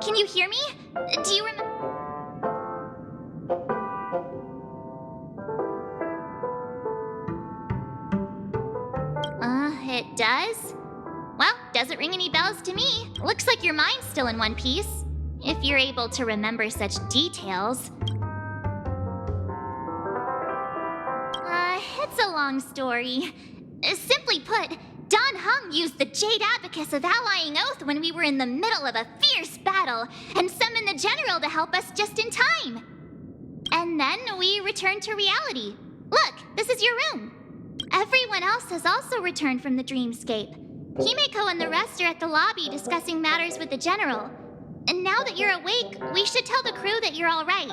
Can you hear me? Do you remember? It does? Well, doesn't ring any bells to me. Looks like your mind's still in one piece. If you're able to remember such details. It's a long story. Simply put, Don Hung used the Jade Abacus of Allying Oath when we were in the middle of a fierce battle and summoned the general to help us just in time. And then we returned to reality. Look, this is your room. Everyone else has also returned from the dreamscape. Himeko and the rest are at the lobby discussing matters with the general. And now that you're awake, we should tell the crew that you're all right.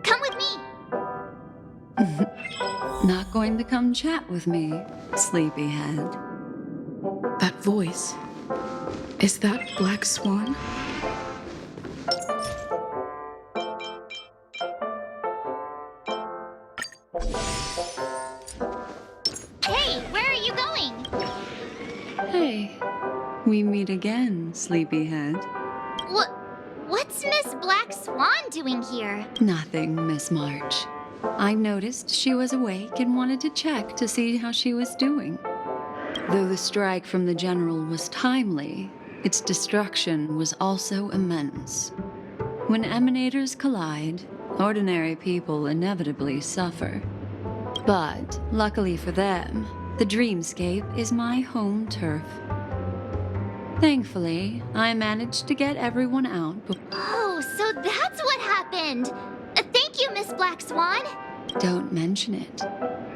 Come with me. Not going to come chat with me, sleepyhead. That voice. Is that Black Swan? Hey, where are you going? Hey, we meet again, sleepyhead. What's Miss Black Swan doing here? Nothing, Miss March. I noticed she was awake and wanted to check to see how she was doing. Though the strike from the general was timely, its destruction was also immense. When emanators collide, ordinary people inevitably suffer. But, luckily for them, the dreamscape is my home turf. Thankfully, I managed to get everyone out. Oh, so that's what happened! Thank you, Miss Black Swan! Don't mention it.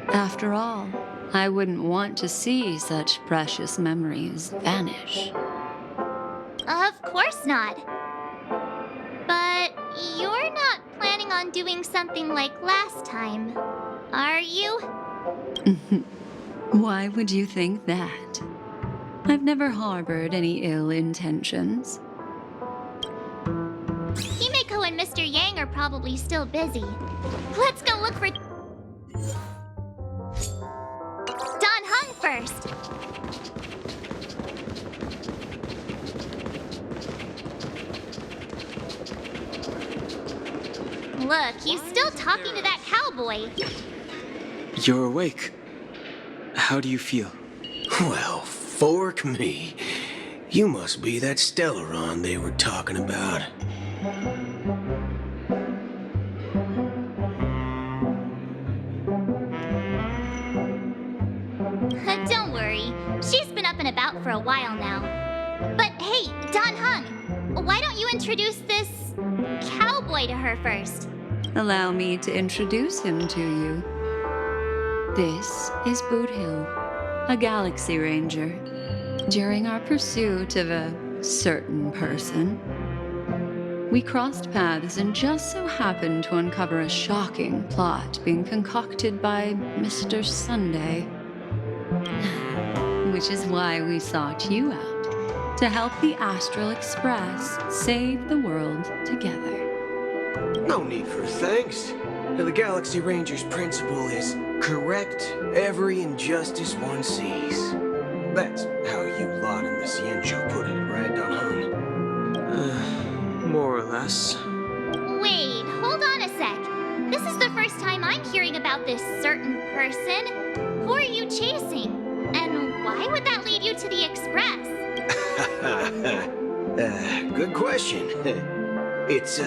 After all, I wouldn't want to see such precious memories vanish. Of course not. But you're not planning on doing something like last time, are you? Why would you think that? I've never harbored any ill intentions. Himeko and Mr. Yang are probably still busy. Let's go look for Don Hung first. Look, he's still talking to that cowboy. You're awake. How do you feel? Well, fork me. You must be that Stellaron they were talking about. Don't worry. She's been up and about for a while now. But hey, Don Hung, why don't you introduce this cowboy to her first? Allow me to introduce him to you. This is Boot Hill, a Galaxy Ranger. During our pursuit of a certain person, we crossed paths and just so happened to uncover a shocking plot being concocted by Mr. Sunday. Which is why we sought you out, to help the Astral Express save the world together. No need for thanks. The Galaxy Ranger's principle is correct every injustice one sees. That's how you lot in the Ciencio put it, right, Don Hung? More or less. Wait, hold on a sec. This is the first time I'm hearing about this certain person. Who are you chasing? And why would that lead you to the Express? Good question. It's, who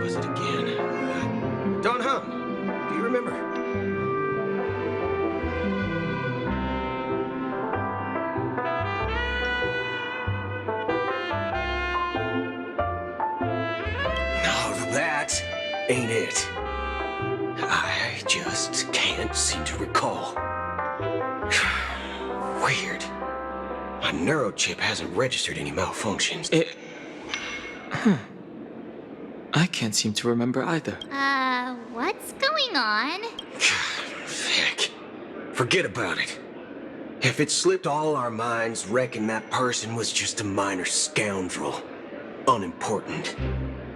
was it again? Don Hung, do you remember? No, that ain't it. I just can't seem to recall. Weird. My neurochip hasn't registered any malfunctions. I can't seem to remember either. What's going on? Heck. Forget about it. If it slipped all our minds, reckon that person was just a minor scoundrel. Unimportant.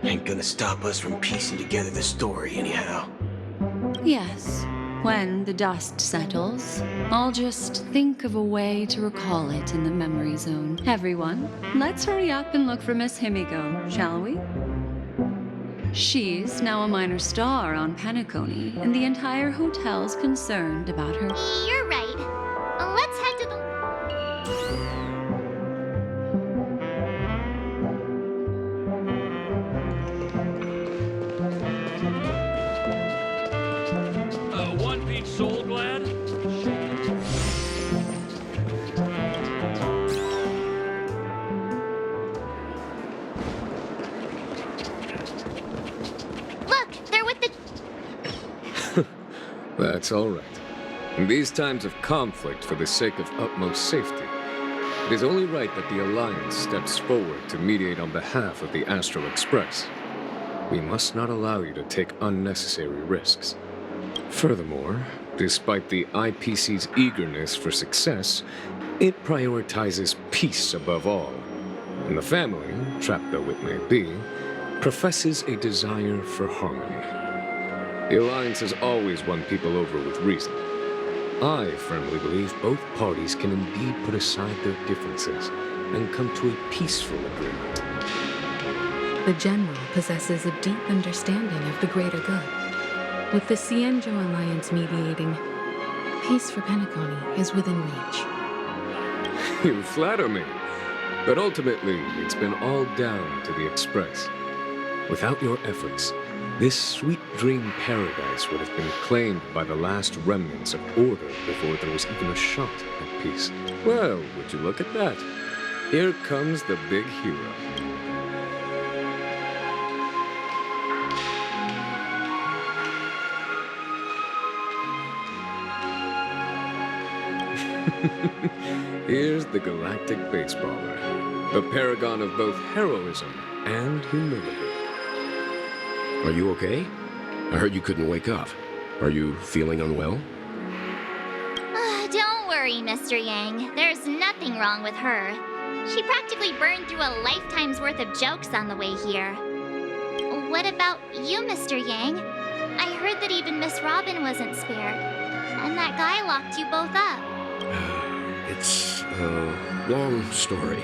Ain't gonna stop us from piecing together the story anyhow. Yes, When the dust settles, I'll just think of a way to recall it in the memory zone. Everyone, let's hurry up and look for Miss Himiko, shall we? She's now a minor star on Penacony, and the entire hotel's concerned about her. You're right. Let's head to the... One Piece Soul Glad? Look, they're with the... That's all right. In these times of conflict for the sake of utmost safety, it is only right that the Alliance steps forward to mediate on behalf of the Astral Express. We must not allow you to take unnecessary risks. Furthermore, despite the IPC's eagerness for success, it prioritizes peace above all. And the family, trapped though it may be, professes a desire for harmony. The Alliance has always won people over with reason. I firmly believe both parties can indeed put aside their differences and come to a peaceful agreement. The General possesses a deep understanding of the greater good. With the Cienjo Alliance mediating, peace for Penacony is within reach. You flatter me. But ultimately, it's been all down to the Express. Without your efforts, this sweet dream paradise would have been claimed by the last remnants of order before there was even a shot at peace. Well, would you look at that? Here comes the big hero. Here's the galactic baseballer, the paragon of both heroism and humility. Are you okay? I heard you couldn't wake up. Are you feeling unwell? Don't worry, Mr. Yang. There's nothing wrong with her. She practically burned through a lifetime's worth of jokes on the way here. What about you, Mr. Yang? I heard that even Miss Robin wasn't spared. And that guy locked you both up. It's a long story.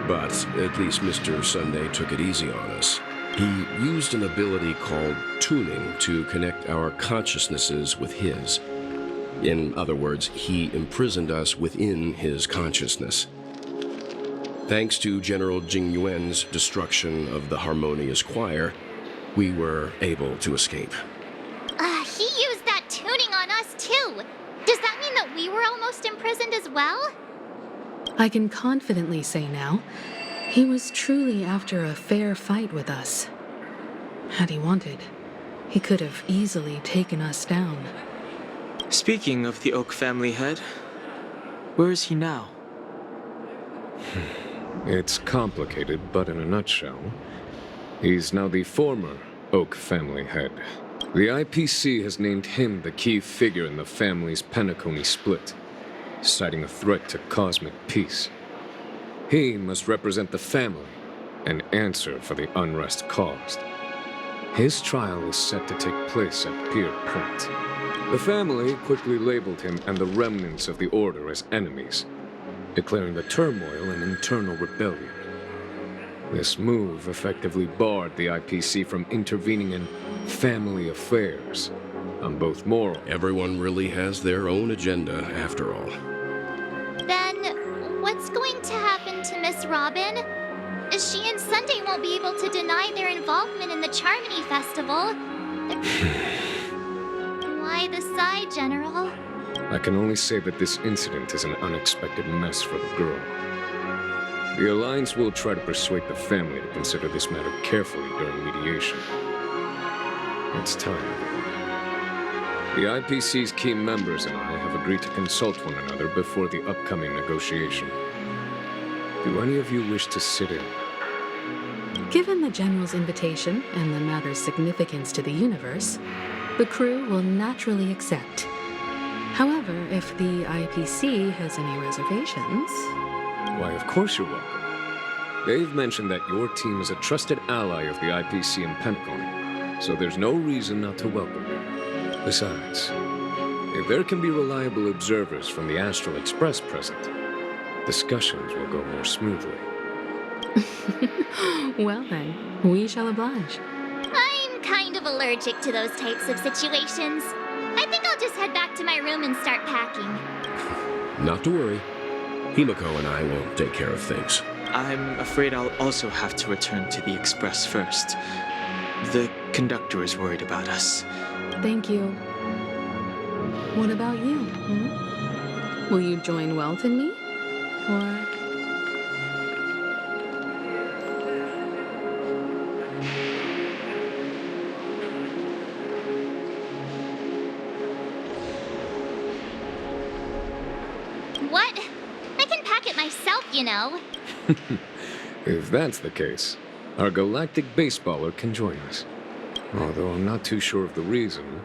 But at least Mr. Sunday took it easy on us. He used an ability called tuning to connect our consciousnesses with his. In other words, he imprisoned us within his consciousness. Thanks to General Jing Yuan's destruction of the Harmonious Choir, we were able to escape. He used that tuning on us too. Does that mean that we were almost imprisoned as well? I can confidently say now, he was truly after a fair fight with us. Had he wanted, he could have easily taken us down. Speaking of the Oak family head, where is he now? It's complicated, but in a nutshell, he's now the former Oak family head. The IPC has named him the key figure in the family's Penacony split, citing a threat to cosmic peace. He must represent the family and answer for the unrest caused. His trial is set to take place at Pier Point. The family quickly labeled him and the remnants of the Order as enemies, declaring the turmoil an internal rebellion. This move effectively barred the IPC from intervening in family affairs on both moral. Everyone really has their own agenda, after all. Then, what's going to happen to Miss Robin? She and Sunday won't be able to deny their involvement in the Charmony Festival. Why the sigh, General? I can only say that this incident is an unexpected mess for the girl. The Alliance will try to persuade the family to consider this matter carefully during mediation. It's time. The IPC's key members and I have agreed to consult one another before the upcoming negotiation. Do any of you wish to sit in? Given the General's invitation and the matter's significance to the universe, the crew will naturally accept. However, if the IPC has any reservations... Why, of course you're welcome. They've mentioned that your team is a trusted ally of the IPC in Penacony, so there's no reason not to welcome you. Besides, if there can be reliable observers from the Astral Express present, discussions will go more smoothly. Well then, we shall oblige. I'm kind of allergic to those types of situations. I think I'll just head back to my room and start packing. Not to worry. Himiko and I will take care of things. I'm afraid I'll also have to return to the Express first. The conductor is worried about us. Thank you. What about you? Hmm? Will you join Welt and me? Or... What? I can pack it myself, you know. If that's the case, our galactic baseballer can join us. Although I'm not too sure of the reason,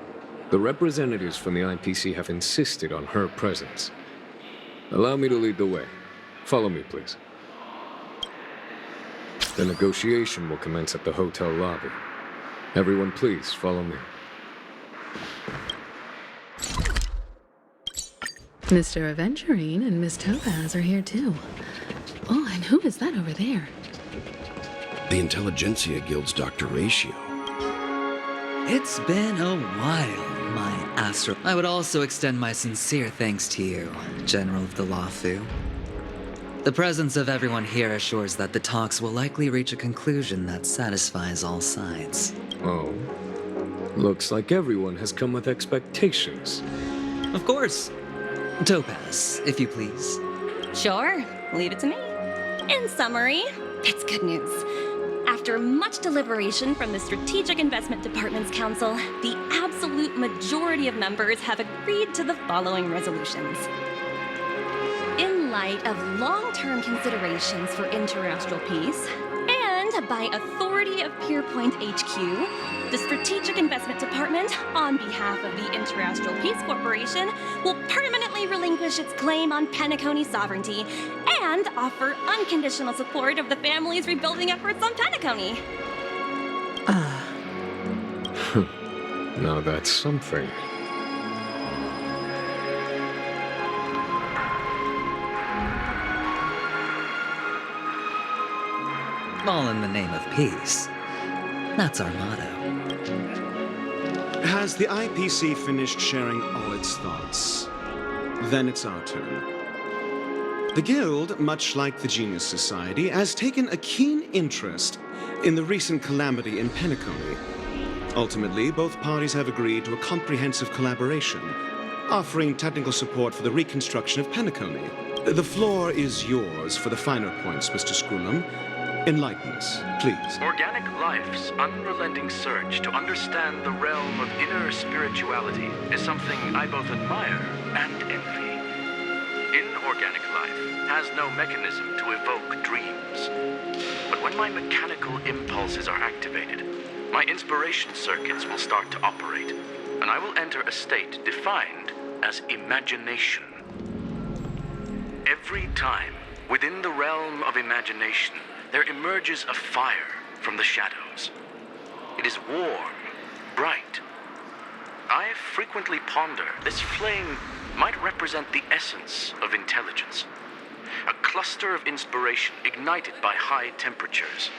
the representatives from the IPC have insisted on her presence. Allow me to lead the way. Follow me, please. The negotiation will commence at the hotel lobby. Everyone, please follow me. Mr. Aventurine and Miss Topaz are here too. Oh, and who is that over there? The Intelligentsia Guild's Dr. Ratio. It's been a while, my Astro. I would also extend my sincere thanks to you, General of the Lawfu. The presence of everyone here assures that the talks will likely reach a conclusion that satisfies all sides. Oh. Looks like everyone has come with expectations. Of course. Topaz, if you please. Sure, leave it to me. In summary, it's good news. After much deliberation from the Strategic Investment Department's Council, the absolute majority of members have agreed to the following resolutions. In light of long-term considerations for interastral peace, and by authority of Pierpoint HQ, the Strategic Investment Department, on behalf of the Interastral Peace Corporation, will permanently relinquish its claim on Penacony sovereignty and offer unconditional support of the family's rebuilding efforts on Penacony. Now that's something. All in the name of peace. That's our motto. Has the IPC finished sharing all its thoughts? Then it's our turn. The Guild, much like the Genius Society, has taken a keen interest in the recent calamity in Penacony. Ultimately, both parties have agreed to a comprehensive collaboration, offering technical support for the reconstruction of Penacony. The floor is yours for the finer points, Mr. Scrulum. Enlighten us, please. Organic life's unrelenting search to understand the realm of inner spirituality is something I both admire and envy. Inorganic life has no mechanism to evoke dreams. But when my mechanical impulses are activated, my inspiration circuits will start to operate, and I will enter a state defined as imagination. Every time, within the realm of imagination, there emerges a fire from the shadows. It is warm, bright. I frequently ponder this flame might represent the essence of intelligence, a cluster of inspiration ignited by high temperatures.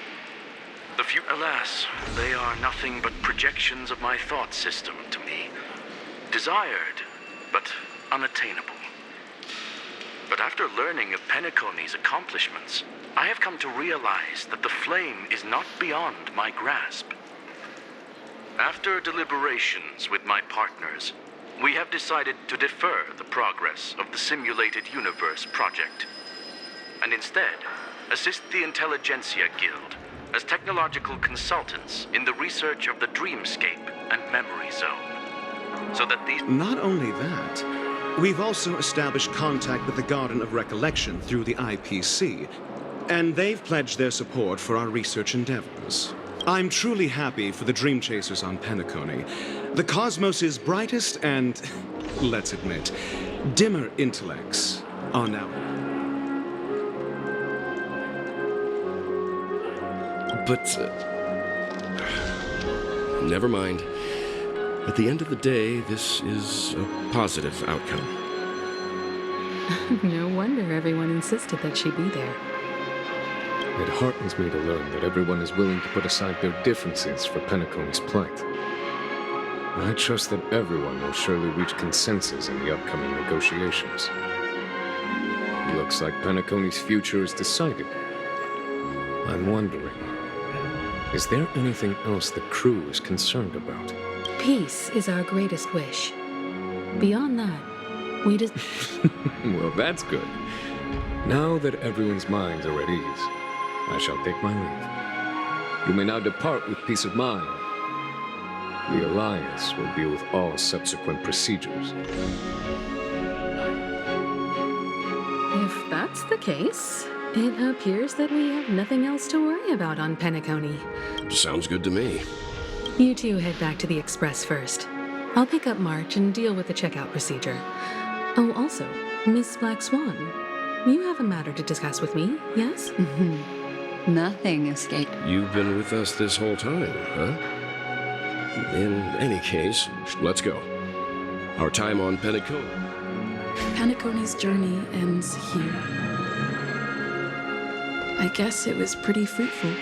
Alas, they are nothing but projections of my thought system to me, desired, but unattainable. But after learning of Penacony's accomplishments, I have come to realize that the flame is not beyond my grasp. After deliberations with my partners, we have decided to defer the progress of the Simulated Universe project, and instead assist the Intelligentsia Guild as technological consultants in the research of the Dreamscape and Memory Zone, so that these... Not only that, we've also established contact with the Garden of Recollection through the IPC, and they've pledged their support for our research endeavors. I'm truly happy for the Dream Chasers on Penacony. The cosmos' brightest and, let's admit, dimmer intellects are now... But, never mind. At the end of the day, this is a positive outcome. No wonder everyone insisted that she be there. It heartens me to learn that everyone is willing to put aside their differences for Penacony's plight. I trust that everyone will surely reach consensus in the upcoming negotiations. Looks like Penacony's future is decided. I'm wondering, is there anything else the crew is concerned about? Peace is our greatest wish. Beyond that, we just... Well, that's good. Now that everyone's minds are at ease, I shall take my leave. You may now depart with peace of mind. The Alliance will deal with all subsequent procedures. If that's the case, it appears that we have nothing else to worry about on Penacony. Sounds good to me. You two head back to the Express first. I'll pick up March and deal with the checkout procedure. Oh, also, Miss Black Swan, you have a matter to discuss with me, yes? Nothing escaped. You've been with us this whole time, huh? In any case, let's go. Our time on Penacony. Penacony's journey ends here. I guess it was pretty fruitful.